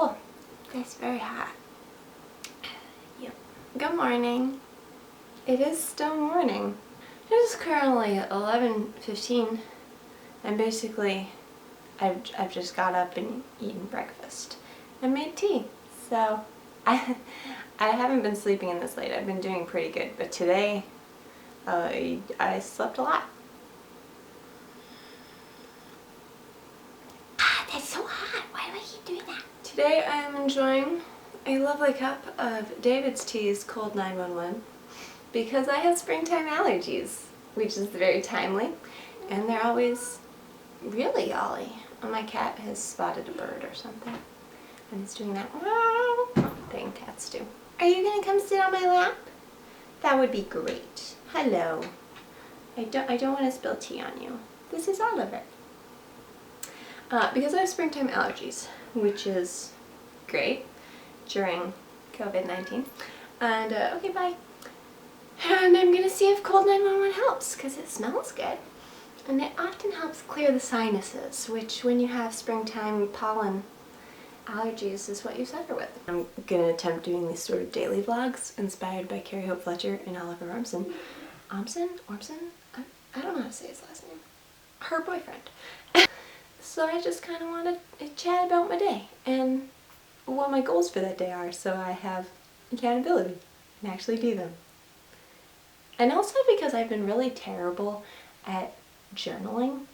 Oh, it's very hot. Yep. Good morning. It is still morning. It is currently 11:15 and basically I've just got up and eaten breakfast and made tea. So I haven't been sleeping in this late. I've been doing pretty good, but today I slept a lot. That's so hot. Why do I keep doing that? Today I am enjoying a lovely cup of David's Tea's Cold 911 because I have springtime allergies, which is very timely, and they're always really yawly. Oh, my cat has spotted a bird or something, and it's doing that thing cats do. Are you gonna come sit on my lap? That would be great. Hello. I don't want to spill tea on you. This is Oliver. Because I have springtime allergies, which is great during COVID-19. And, okay, bye. And I'm gonna see if Cold 911 helps, because it smells good. And it often helps clear the sinuses, which when you have springtime pollen allergies is what you suffer with. I'm gonna attempt doing these sort of daily vlogs inspired by Carrie Hope Fletcher and Oliver Ormson. Ormson? I don't know how to say his last name. Her boyfriend. So I just kind of want to chat about my day and what my goals for that day are, so I have accountability and actually do them. And also because I've been really terrible at journaling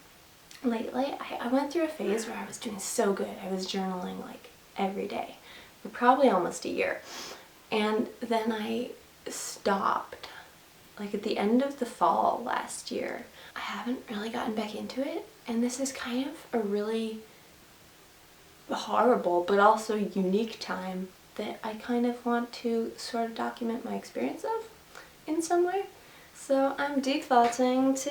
lately. I went through a phase where I was doing so good. I was journaling like every day for probably almost a year. And then I stopped like at the end of the fall last year. I haven't really gotten back into it, and this is kind of a really horrible but also unique time that I kind of want to sort of document my experience of in some way. So I'm defaulting to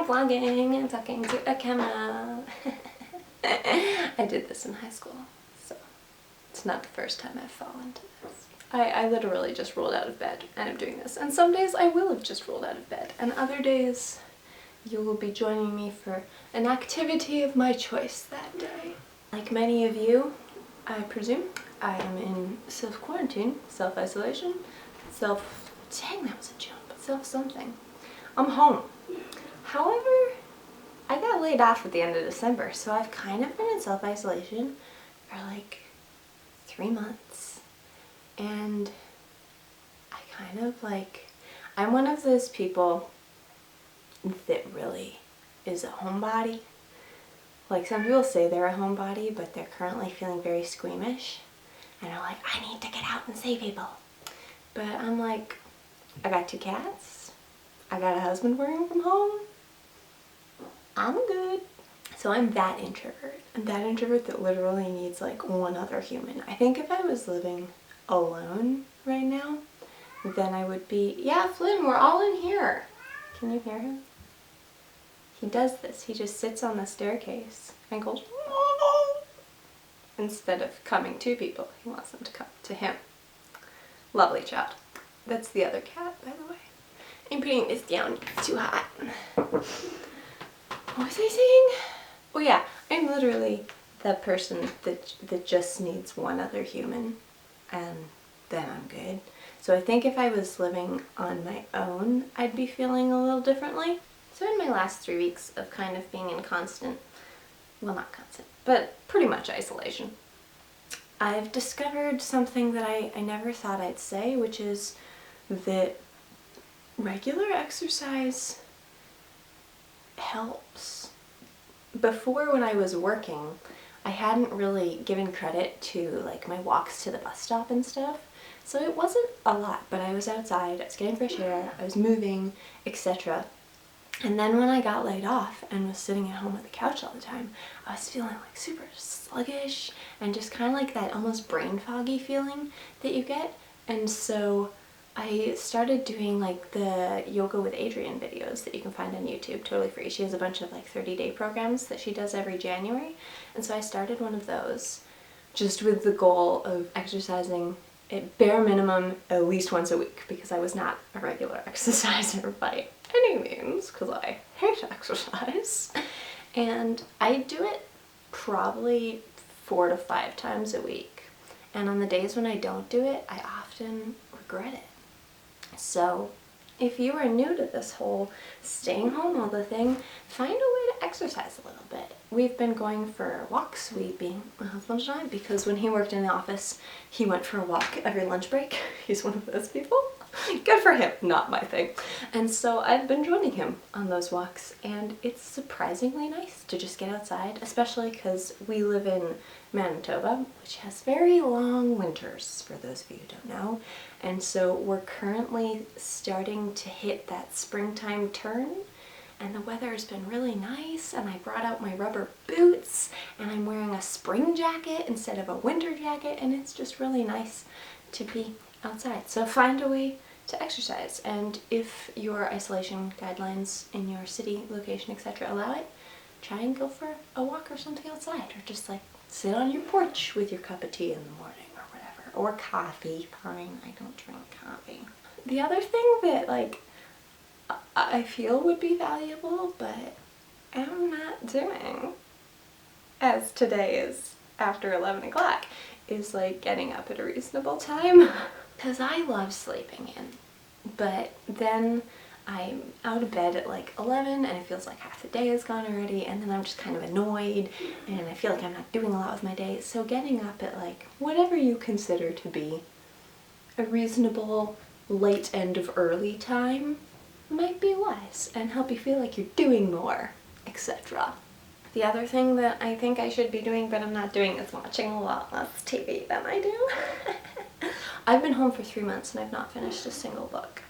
vlogging and talking to a camera. I did this in high school, so it's not the first time I've fallen into this. I literally just rolled out of bed and I'm doing this. And some days I will have just rolled out of bed, and other days you will be joining me for an activity of my choice that day. Like many of you, I presume, I am in self-quarantine, self-isolation, dang, that was a jump. Self-something. I'm home. However, I got laid off at the end of December, so I've kind of been in self-isolation for like 3 months. And I kind of like, I'm one of those people that really is a homebody. Like, some people say they're a homebody, but they're currently feeling very squeamish. And are like, I need to get out and see people. But I'm like, I got 2 cats. I got a husband working from home. I'm good. So I'm that introvert. I'm that introvert that literally needs like one other human. I think if I was living alone right now, then I would be, yeah, Flynn, we're all in here. Can you hear him? He does this. He just sits on the staircase and goes, instead of coming to people. He wants them to come to him. Lovely child. That's the other cat, by the way. I'm putting this down. It's too hot. What was I saying? Oh yeah, I'm literally that person that just needs one other human, and then I'm good. So I think if I was living on my own, I'd be feeling a little differently. So in my last 3 weeks of kind of being in constant, well, not constant, but pretty much isolation, I've discovered something that I never thought I'd say, which is that regular exercise helps. Before, when I was working, I hadn't really given credit to like my walks to the bus stop and stuff, so it wasn't a lot, but I was outside, I was getting fresh air, I was moving, etc. And then when I got laid off and was sitting at home on the couch all the time, I was feeling like super sluggish and just kind of like that almost brain foggy feeling that you get. And so I started doing like the Yoga with Adriene videos that you can find on YouTube, totally free. She has a bunch of like 30-day programs that she does every January. And so I started one of those just with the goal of exercising at bare minimum at least once a week, because I was not a regular exerciser by any means, because I hate exercise. And I do it probably 4 to 5 times a week. And on the days when I don't do it, I often regret it. So if you are new to this whole staying home all the thing, find a way to exercise a little bit. We've been going for walks, we being my husband and I, because when he worked in the office, he went for a walk every lunch break. He's one of those people. Good for him, not my thing. And so I've been joining him on those walks, and it's surprisingly nice to just get outside, especially because we live in Manitoba, which has very long winters, for those of you who don't know. And so we're currently starting to hit that springtime turn, and the weather has been really nice, and I brought out my rubber boots, and I'm wearing a spring jacket instead of a winter jacket, and it's just really nice to be outside. So find a way to exercise, and if your isolation guidelines in your city, location, etc. allow it, try and go for a walk or something outside, or just like sit on your porch with your cup of tea in the morning or whatever, or coffee. Fine, I don't drink coffee. The other thing that like I feel would be valuable but am not doing, as today is after 11 o'clock, is like getting up at a reasonable time. Because I love sleeping in, but then I'm out of bed at like 11 and it feels like half the day is gone already, and then I'm just kind of annoyed and I feel like I'm not doing a lot with my day. So getting up at like whatever you consider to be a reasonable late end of early time might be wise and help you feel like you're doing more, etc. The other thing that I think I should be doing but I'm not doing is watching a lot less TV than I do. I've been home for 3 months and I've not finished a single book,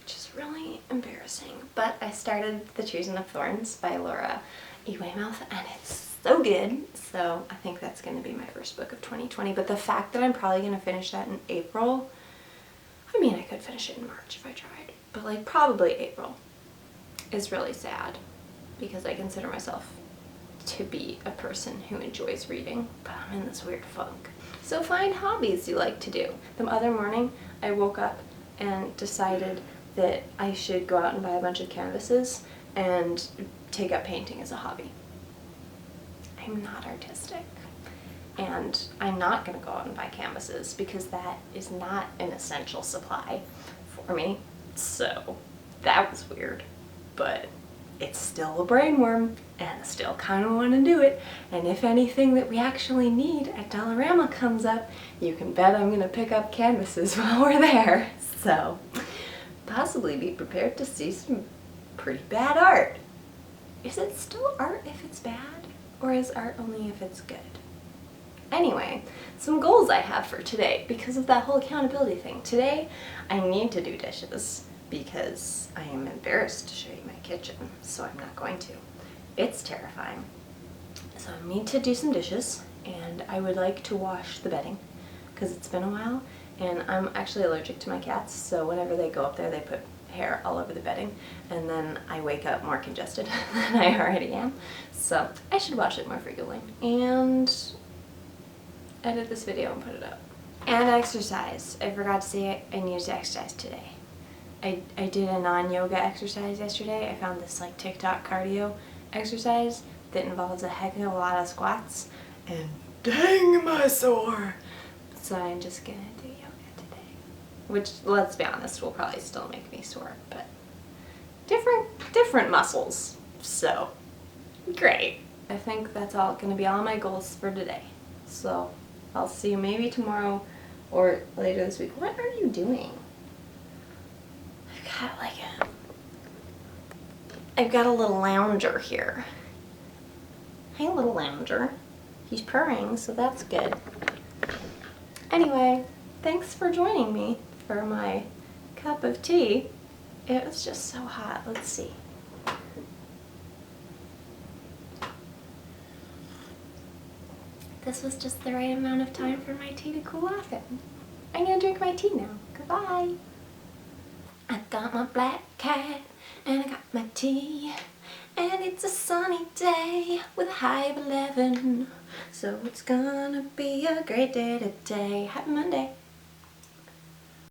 which is really embarrassing. But I started The Treason of Thorns by Laura E. Weymouth, and it's so good. So I think that's going to be my first book of 2020. But the fact that I'm probably going to finish that in April, I mean, I could finish it in March if I tried, but like probably April, is really sad because I consider myself to be a person who enjoys reading, but I'm in this weird funk. So find hobbies you like to do. The other morning I woke up and decided that I should go out and buy a bunch of canvases and take up painting as a hobby. I'm not artistic, and I'm not going to go out and buy canvases because that is not an essential supply for me. So that was weird, but it's still a brainworm, and I still kind of want to do it. And if anything that we actually need at Dollarama comes up, you can bet I'm going to pick up canvases while we're there. So possibly be prepared to see some pretty bad art. Is it still art if it's bad, or is art only if it's good? Anyway, some goals I have for today because of that whole accountability thing. Today I need to do dishes because I am embarrassed to show you my kitchen, so I'm not going to. It's terrifying. So I need to do some dishes, and I would like to wash the bedding because it's been a while, and I'm actually allergic to my cats, so whenever they go up there they put hair all over the bedding, and then I wake up more congested than I already am. So I should wash it more frequently and edit this video and put it up. And exercise. I forgot to say I need to exercise today. I did a non-yoga exercise yesterday. I found this like TikTok cardio exercise that involves a heck of a lot of squats, and dang, am I sore. So I'm just gonna do yoga today, which, let's be honest, will probably still make me sore, but different muscles, so great. I think that's all gonna be all my goals for today. So I'll see you maybe tomorrow or later this week. What are you doing? I've got a little lounger here. Hey, little lounger. He's purring, so that's good. Anyway, thanks for joining me for my cup of tea. It was just so hot. Let's see. This was just the right amount of time for my tea to cool off in. I'm gonna drink my tea now. Goodbye. I got my black cat and I got my tea, and it's a sunny day with a high of 11, so it's gonna be a great day today. Happy Monday.